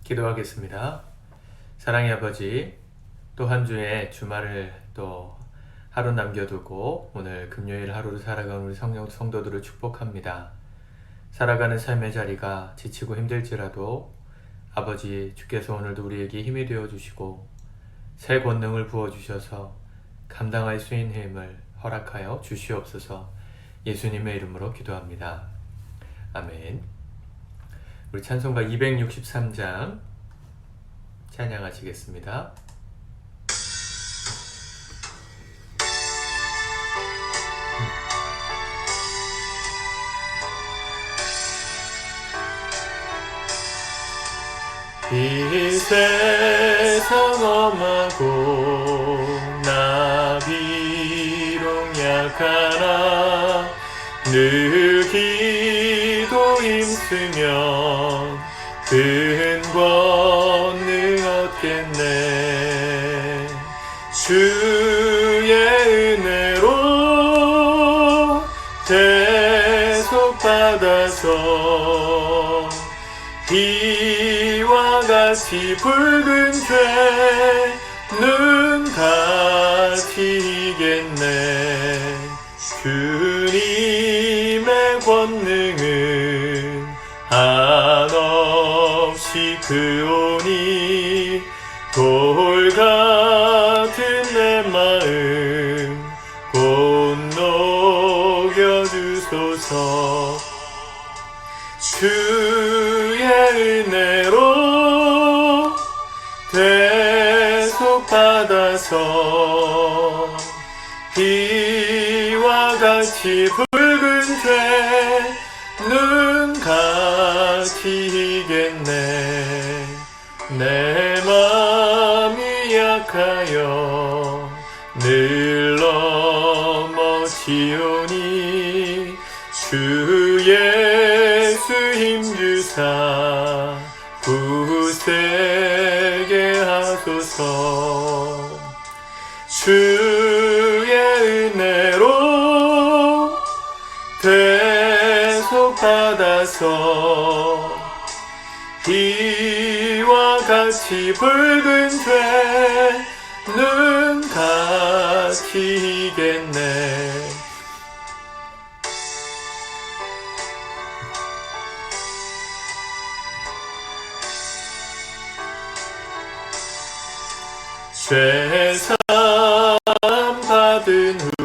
기도하겠습니다. 사랑의 아버지, 또 한 주의 주말을 또 하루 남겨두고 오늘 금요일 하루를 살아가는 우리 성도들을 축복합니다. 살아가는 삶의 자리가 지치고 힘들지라도 아버지 주께서 오늘도 우리에게 힘이 되어 주시고 새 권능을 부어 주셔서 감당할 수 있는 힘을 허락하여 주시옵소서. 예수님의 이름으로 기도합니다. 아멘. 우리 찬송가 263장 찬양하시겠습니다. 이 세상 험하고 나 비록 약하나 늘 기도 힘쓰면 큰 권능 얻겠네. 주의 은혜로 대속받아서 이와 같이 붉은 죄는 같이 이겠네. 주님의 권능은 한없이 크오니 돌 같은 내 마음 곧 녹여주소서. 주의 은혜로 대속받아서 이와 같이 붉은 죄는 같이 이겠네. 내 맘이 약하여 늘 넘어지오니 주 예수 힘주사 굳세게 하소서. 주의 은혜로 대속받아서 이와 같이 붉은 죄는 같이 이겠네. 죄사함 받은 후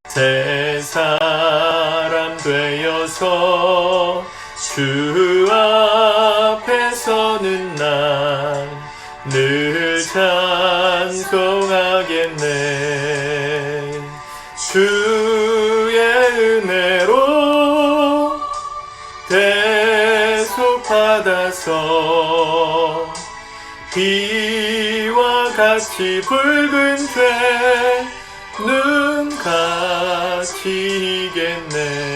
새 사람 되어서 주 앞에 서는 날 늘 찬송하겠네. 주의 은혜로 대속받아서 이와 같이 붉은 죄는 같이 이겠네.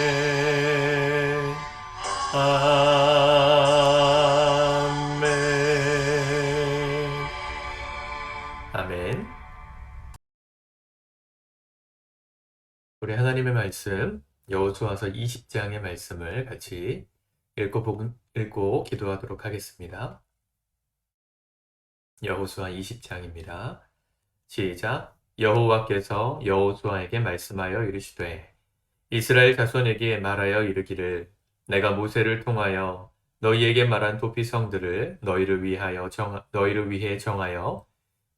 아멘. 아멘. 우리 하나님의 말씀 여호수아서 20장의 말씀을 같이 읽고 기도하도록 하겠습니다. 여호수아 20장입니다. 시작. 여호와께서 여호수아에게 말씀하여 이르시되 이스라엘 자손에게 말하여 이르기를 내가 모세를 통하여 너희에게 말한 도피성들을 너희를 위해 정하여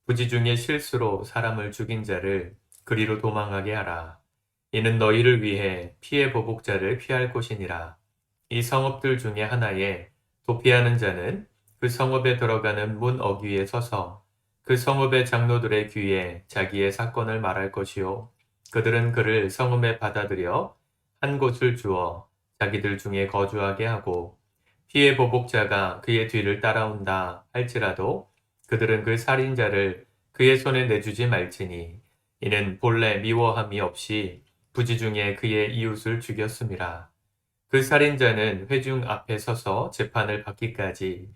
부지 중에 실수로 사람을 죽인 자를 그리로 도망하게 하라. 이는 너희를 위해 피해 보복자를 피할 곳이니라. 이 성읍들 중에 하나에 도피하는 자는 그 성읍에 들어가는 문 어귀에 서서 그 성읍의 장로들의 귀에 자기의 사건을 말할 것이요. 그들은 그를 성읍에 받아들여 한 곳을 주어 자기들 중에 거주하게 하고 피해 보복자가 그의 뒤를 따라온다 할지라도 그들은 그 살인자를 그의 손에 내주지 말지니 이는 본래 미워함이 없이 부지 중에 그의 이웃을 죽였음이라. 그 살인자는 회중 앞에 서서 재판을 받기까지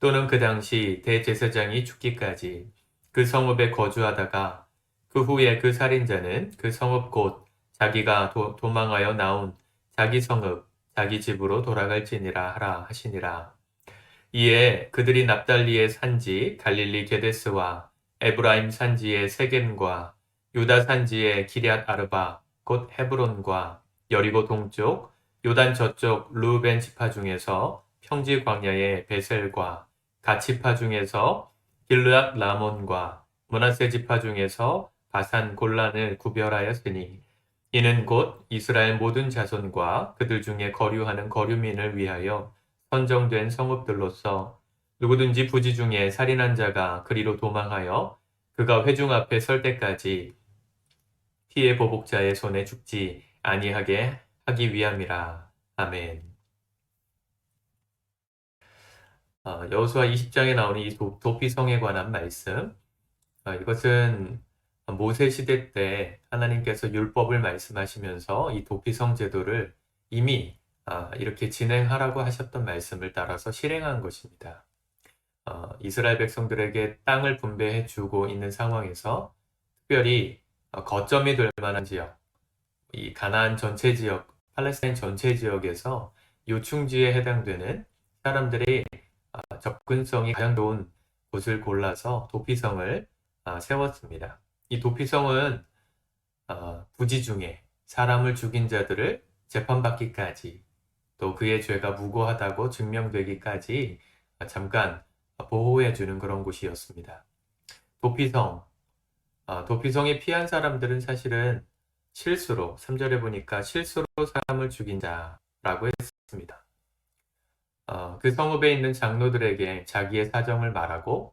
또는 그 당시 대제사장이 죽기까지 그 성읍에 거주하다가 그 후에 그 살인자는 그 성읍 곧 자기가 도망하여 나온 자기 성읍 자기 집으로 돌아갈지니라 하라 하시니라. 이에 그들이 납달리의 산지 갈릴리 게데스와 에브라임 산지의 세겜과 유다 산지의 기럇 아르바 곧 헤브론과 여리고 동쪽 요단 저쪽 르우벤 지파 중에서 평지 광야의 베셀과 갓 지파 중에서 길르앗 라몬과 므낫세 지파 중에서 바산 골란을 구별하였으니 이는 곧 이스라엘 모든 자손과 그들 중에 거류하는 거류민을 위하여 선정된 성읍들로서 누구든지 부지 중에 살인한 자가 그리로 도망하여 그가 회중 앞에 설 때까지 피해 보복자의 손에 죽지 아니하게 하기 위함이라. 아멘. 여호수아 20장에 나오는 이 도피성에 관한 말씀. 이것은 모세 시대 때 하나님께서 율법을 말씀하시면서 이 도피성 제도를 이미 이렇게 진행하라고 하셨던 말씀을 따라서 실행한 것입니다. 이스라엘 백성들에게 땅을 분배해 주고 있는 상황에서 특별히 거점이 될 만한 지역, 이 가나안 전체 지역, 팔레스타인 전체 지역에서 요충지에 해당되는 사람들이 접근성이 가장 좋은 곳을 골라서 도피성을 세웠습니다. 이 도피성은 부지 중에 사람을 죽인 자들을 재판받기까지 또 그의 죄가 무고하다고 증명되기까지 잠깐 보호해 주는 그런 곳이었습니다. 도피성, 도피성에 피한 사람들은 사실은 실수로 3절에 보니까 실수로 사람을 죽인 자라고 했습니다. 그 성읍에 있는 장로들에게 자기의 사정을 말하고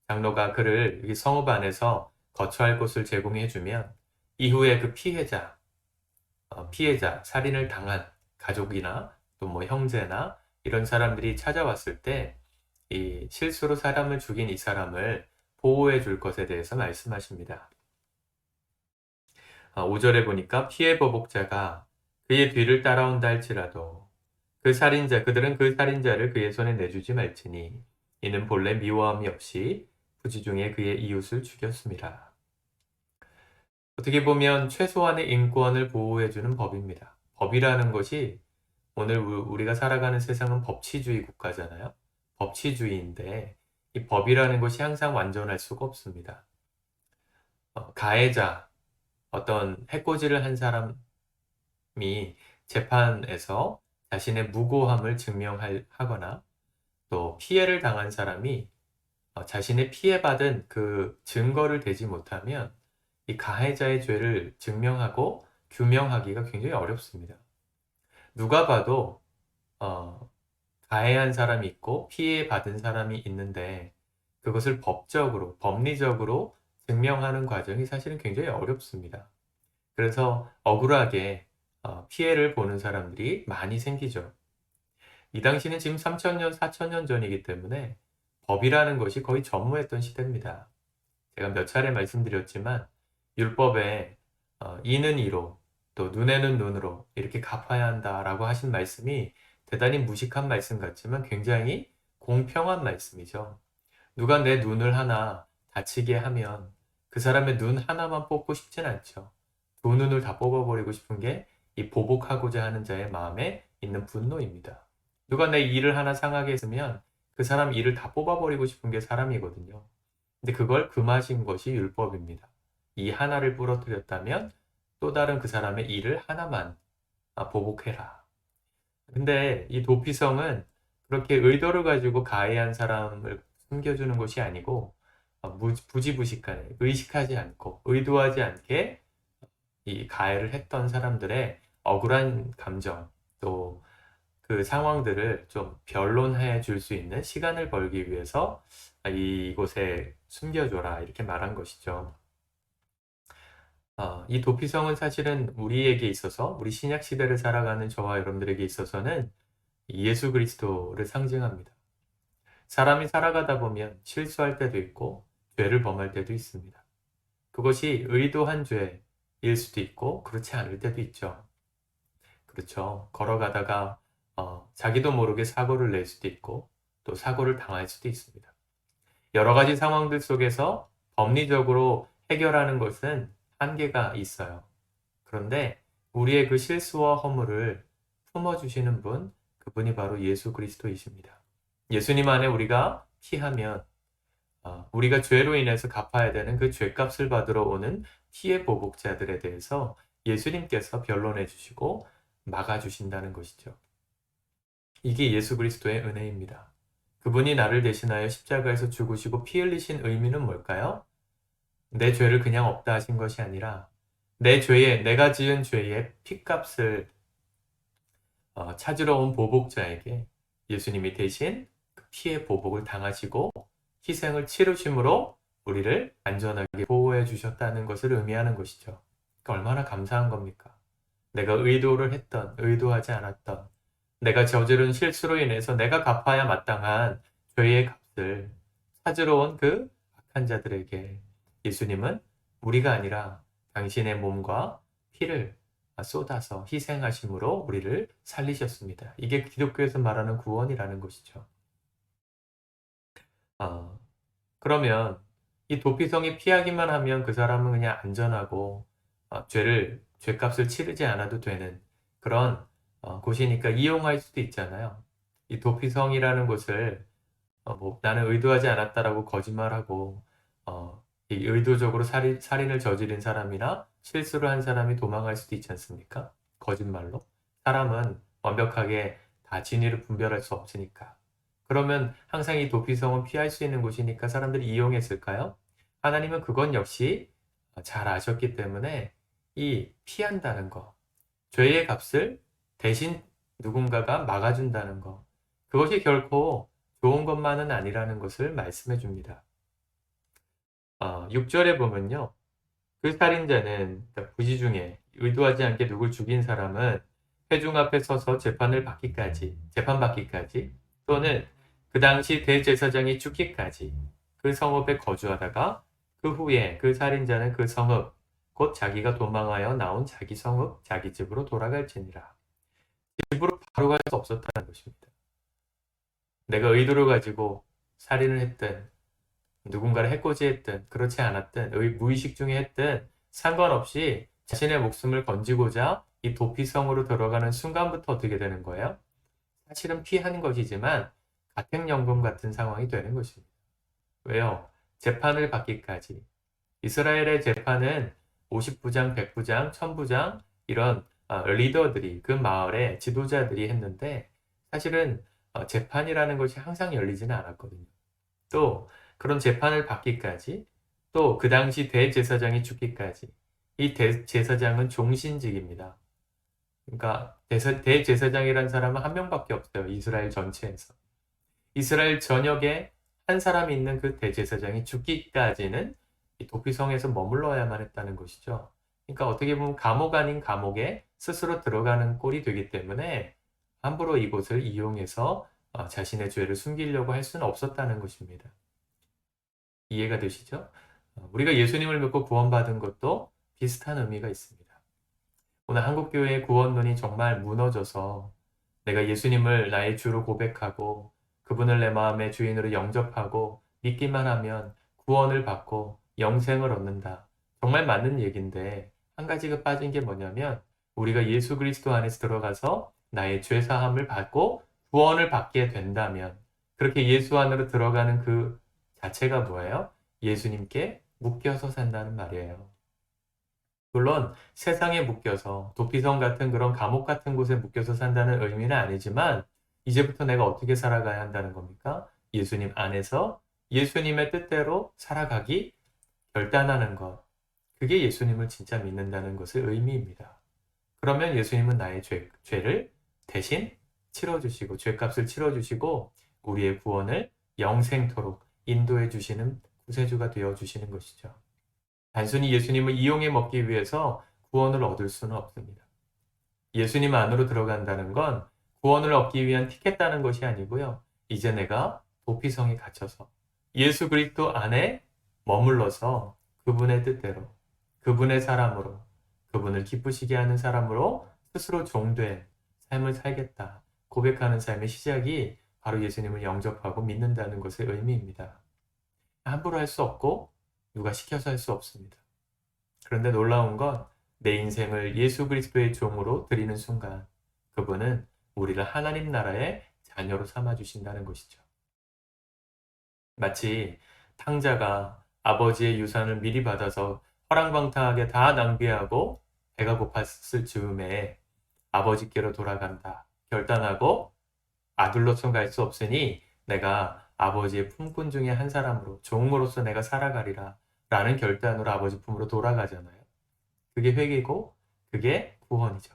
장로가 그를 이 성읍 안에서 거처할 곳을 제공해주면 이후에 그 피해자, 살인을 당한 가족이나 또 뭐 형제나 이런 사람들이 찾아왔을 때 이 실수로 사람을 죽인 이 사람을 보호해 줄 것에 대해서 말씀하십니다. 5절에 보니까 피해 보복자가 그의 뒤를 따라온다 할지라도 그들은 그 살인자를 그의 손에 내주지 말지니 이는 본래 미워함이 없이 부지 중에 그의 이웃을 죽였습니다. 어떻게 보면 최소한의 인권을 보호해주는 법입니다. 법이라는 것이 오늘 우리가 살아가는 세상은 법치주의 국가잖아요. 법치주의인데 이 법이라는 것이 항상 완전할 수가 없습니다. 가해자, 어떤 해코지를 한 사람이 재판에서 자신의 무고함을 증명하거나 또 피해를 당한 사람이 자신의 피해받은 그 증거를 대지 못하면 이 가해자의 죄를 증명하고 규명하기가 굉장히 어렵습니다. 누가 봐도 가해한 사람이 있고 피해받은 사람이 있는데 그것을 법리적으로 증명하는 과정이 사실은 굉장히 어렵습니다. 그래서 억울하게 피해를 보는 사람들이 많이 생기죠. 이 당시는 지금 3,000년, 4,000년 전이기 때문에 법이라는 것이 거의 전무했던 시대입니다. 제가 몇 차례 말씀드렸지만 율법에 이는 이로 또 눈에는 눈으로 이렇게 갚아야 한다라고 하신 말씀이 대단히 무식한 말씀 같지만 굉장히 공평한 말씀이죠. 누가 내 눈을 하나 다치게 하면 그 사람의 눈 하나만 뽑고 싶진 않죠. 두 눈을 다 뽑아버리고 싶은 게 이 보복하고자 하는 자의 마음에 있는 분노입니다. 누가 내 이를 하나 상하게 했으면 그 사람 이를 다 뽑아버리고 싶은 게 사람이거든요. 근데 그걸 금하신 것이 율법입니다. 이 하나를 부러뜨렸다면 또 다른 그 사람의 이를 하나만 보복해라. 근데 이 도피성은 그렇게 의도를 가지고 가해한 사람을 숨겨주는 것이 아니고 부지부식간에 의식하지 않고 의도하지 않게 이 가해를 했던 사람들의 억울한 감정 또 그 상황들을 좀 변론해 줄 수 있는 시간을 벌기 위해서 이곳에 숨겨줘라 이렇게 말한 것이죠. 이 도피성은 사실은 우리에게 있어서 우리 신약 시대를 살아가는 저와 여러분들에게 있어서는 예수 그리스도를 상징합니다. 사람이 살아가다 보면 실수할 때도 있고 죄를 범할 때도 있습니다. 그것이 의도한 죄일 수도 있고 그렇지 않을 때도 있죠. 그렇죠. 걸어가다가 자기도 모르게 사고를 낼 수도 있고 또 사고를 당할 수도 있습니다. 여러 가지 상황들 속에서 법리적으로 해결하는 것은 한계가 있어요. 그런데 우리의 그 실수와 허물을 품어주시는 분, 그분이 바로 예수 그리스도이십니다. 예수님 안에 우리가 피하면 우리가 죄로 인해서 갚아야 되는 그 죄값을 받으러 오는 피의 보복자들에 대해서 예수님께서 변론해 주시고 막아주신다는 것이죠. 이게 예수 그리스도의 은혜입니다. 그분이 나를 대신하여 십자가에서 죽으시고 피 흘리신 의미는 뭘까요? 내 죄를 그냥 없다 하신 것이 아니라 내가 지은 죄의 피값을 찾으러 온 보복자에게 예수님이 대신 그 피의 보복을 당하시고 희생을 치르심으로 우리를 안전하게 보호해 주셨다는 것을 의미하는 것이죠. 그러니까 얼마나 감사한 겁니까? 내가 의도를 했던, 의도하지 않았던, 내가 저지른 실수로 인해서 내가 갚아야 마땅한 죄의 값을 찾으러 온 그 악한 자들에게 예수님은 우리가 아니라 당신의 몸과 피를 쏟아서 희생하심으로 우리를 살리셨습니다. 이게 기독교에서 말하는 구원이라는 것이죠. 그러면 이 도피성이 피하기만 하면 그 사람은 그냥 안전하고 죄값을 치르지 않아도 되는 그런 곳이니까 이용할 수도 있잖아요. 이 도피성이라는 곳을 나는 의도하지 않았다라고 거짓말하고 이 의도적으로 살인을 저지른 사람이나 실수를 한 사람이 도망갈 수도 있지 않습니까? 거짓말로. 사람은 완벽하게 다 진위를 분별할 수 없으니까. 그러면 항상 이 도피성은 피할 수 있는 곳이니까 사람들이 이용했을까요? 하나님은 그건 역시 잘 아셨기 때문에 이 피한다는 거, 죄의 값을 대신 누군가가 막아준다는 거, 그것이 결코 좋은 것만은 아니라는 것을 말씀해 줍니다. 6절에 보면요. 그 살인자는 부지 중에 의도하지 않게 누굴 죽인 사람은 회중 앞에 서서 재판받기까지 또는 그 당시 대제사장이 죽기까지 그 성읍에 거주하다가 그 후에 그 살인자는 그 성읍 곧 자기가 도망하여 나온 자기 성읍 자기 집으로 돌아갈지니라. 집으로 바로 갈 수 없었다는 것입니다. 내가 의도를 가지고 살인을 했든 누군가를 해코지했든 그렇지 않았든 무의식 중에 했든 상관없이 자신의 목숨을 건지고자 이 도피성으로 들어가는 순간부터 어떻게 되는 거예요? 사실은 피하는 것이지만 가택연금 같은 상황이 되는 것입니다. 왜요? 재판을 받기까지. 이스라엘의 재판은 50부장, 100부장, 1000부장 이런 리더들이 그 마을의 지도자들이 했는데 사실은 재판이라는 것이 항상 열리지는 않았거든요. 또 그런 재판을 받기까지 또 그 당시 대제사장이 죽기까지 이 대제사장은 종신직입니다. 그러니까 대제사장이라는 사람은 한 명밖에 없어요. 이스라엘 전체에서. 이스라엘 전역에 한 사람이 있는 그 대제사장이 죽기까지는 이 도피성에서 머물러야만 했다는 것이죠. 그러니까 어떻게 보면 감옥 아닌 감옥에 스스로 들어가는 꼴이 되기 때문에 함부로 이곳을 이용해서 자신의 죄를 숨기려고 할 수는 없었다는 것입니다. 이해가 되시죠? 우리가 예수님을 믿고 구원받은 것도 비슷한 의미가 있습니다. 오늘 한국교회의 구원론이 정말 무너져서 내가 예수님을 나의 주로 고백하고 그분을 내 마음의 주인으로 영접하고 믿기만 하면 구원을 받고 영생을 얻는다. 정말 맞는 얘기인데 한 가지가 빠진 게 뭐냐면 우리가 예수 그리스도 안에서 들어가서 나의 죄 사함을 받고 구원을 받게 된다면 그렇게 예수 안으로 들어가는 그 자체가 뭐예요? 예수님께 묶여서 산다는 말이에요. 물론 세상에 묶여서 도피성 같은 그런 감옥 같은 곳에 묶여서 산다는 의미는 아니지만 이제부터 내가 어떻게 살아가야 한다는 겁니까? 예수님 안에서 예수님의 뜻대로 살아가기 결단하는 것. 그게 예수님을 진짜 믿는다는 것의 의미입니다. 그러면 예수님은 나의 죄를 대신 치러주시고 죄값을 치러주시고 우리의 구원을 영생토록 인도해 주시는 구세주가 되어 주시는 것이죠. 단순히 예수님을 이용해 먹기 위해서 구원을 얻을 수는 없습니다. 예수님 안으로 들어간다는 건 구원을 얻기 위한 티켓 따는 것이 아니고요. 이제 내가 도피성에 갇혀서 예수 그리스도 안에 머물러서 그분의 뜻대로, 그분의 사람으로, 그분을 기쁘시게 하는 사람으로 스스로 종된 삶을 살겠다. 고백하는 삶의 시작이 바로 예수님을 영접하고 믿는다는 것의 의미입니다. 함부로 할 수 없고 누가 시켜서 할 수 없습니다. 그런데 놀라운 건 내 인생을 예수 그리스도의 종으로 드리는 순간 그분은 우리를 하나님 나라의 자녀로 삼아 주신다는 것이죠. 마치 탕자가 아버지의 유산을 미리 받아서 허랑방탕하게 다 낭비하고 배가 고팠을 즈음에 아버지께로 돌아간다 결단하고 아들로선 갈 수 없으니 내가 아버지의 품꾼 중에 한 사람으로 종으로서 내가 살아가리라 라는 결단으로 아버지 품으로 돌아가잖아요. 그게 회개고 그게 구원이죠.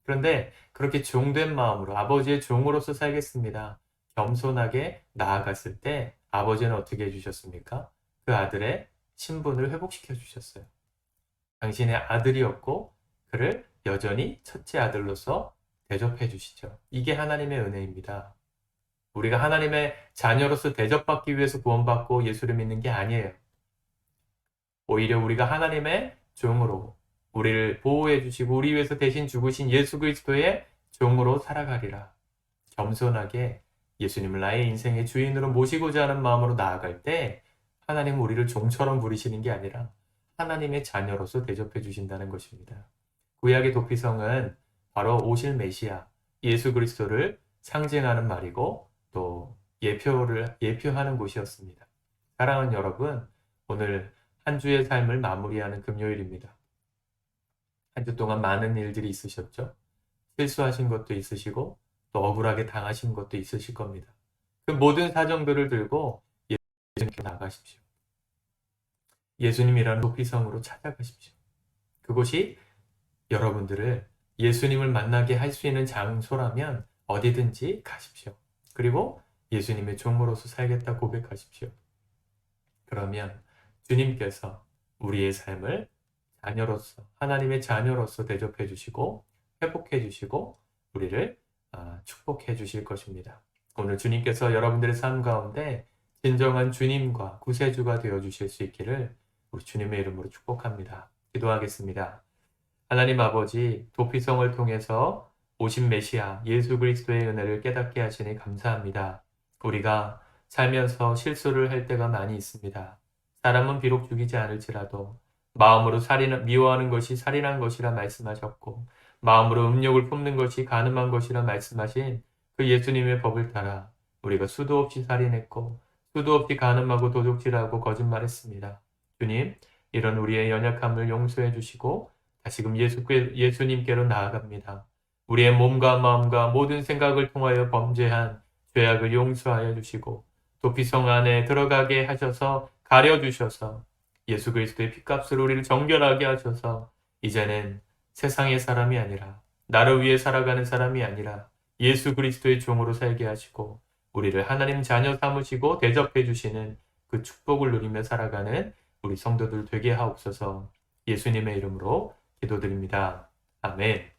그런데 그렇게 종된 마음으로 아버지의 종으로서 살겠습니다. 겸손하게 나아갔을 때 아버지는 어떻게 해주셨습니까? 그 아들의 신분을 회복시켜 주셨어요. 당신의 아들이었고 그를 여전히 첫째 아들로서 대접해 주시죠. 이게 하나님의 은혜입니다. 우리가 하나님의 자녀로서 대접받기 위해서 구원받고 예수를 믿는 게 아니에요. 오히려 우리가 하나님의 종으로 우리를 보호해 주시고 우리 위해서 대신 죽으신 예수 그리스도의 종으로 살아가리라. 겸손하게 예수님을 나의 인생의 주인으로 모시고자 하는 마음으로 나아갈 때 하나님은 우리를 종처럼 부리시는 게 아니라 하나님의 자녀로서 대접해 주신다는 것입니다. 구약의 도피성은 바로 오실 메시아 예수 그리스도를 상징하는 말이고 또 예표하는 곳이었습니다. 사랑하는 여러분, 오늘 한 주의 삶을 마무리하는 금요일입니다. 한 주 동안 많은 일들이 있으셨죠? 실수하신 것도 있으시고 또 억울하게 당하신 것도 있으실 겁니다. 그 모든 사정들을 들고 예수님께 나가십시오. 예수님이라는 도피성으로 찾아가십시오. 그곳이 여러분들을 예수님을 만나게 할 수 있는 장소라면 어디든지 가십시오. 그리고 예수님의 종으로서 살겠다 고백하십시오. 그러면 주님께서 우리의 삶을 자녀로서 하나님의 자녀로서 대접해 주시고 회복해 주시고 우리를 축복해 주실 것입니다. 오늘 주님께서 여러분들의 삶 가운데 진정한 주님과 구세주가 되어 주실 수 있기를 우리 주님의 이름으로 축복합니다. 기도하겠습니다. 하나님 아버지, 도피성을 통해서 오신 메시아 예수 그리스도의 은혜를 깨닫게 하시니 감사합니다. 우리가 살면서 실수를 할 때가 많이 있습니다. 사람은 비록 죽이지 않을지라도 마음으로 미워하는 것이 살인한 것이라 말씀하셨고 마음으로 음욕을 품는 것이 간음한 것이라 말씀하신 그 예수님의 법을 따라 우리가 수도 없이 살인했고 수도 없이 간음하고 도둑질하고 거짓말했습니다. 주님, 이런 우리의 연약함을 용서해 주시고 다시금 예수님께로 나아갑니다. 우리의 몸과 마음과 모든 생각을 통하여 범죄한 죄악을 용서하여 주시고 도피성 안에 들어가게 하셔서 가려주셔서 예수 그리스도의 피값으로 우리를 정결하게 하셔서 이제는 세상의 사람이 아니라 나를 위해 살아가는 사람이 아니라 예수 그리스도의 종으로 살게 하시고 우리를 하나님 자녀 삼으시고 대접해 주시는 그 축복을 누리며 살아가는 우리 성도들 되게 하옵소서. 예수님의 이름으로 기도드립니다. 아멘.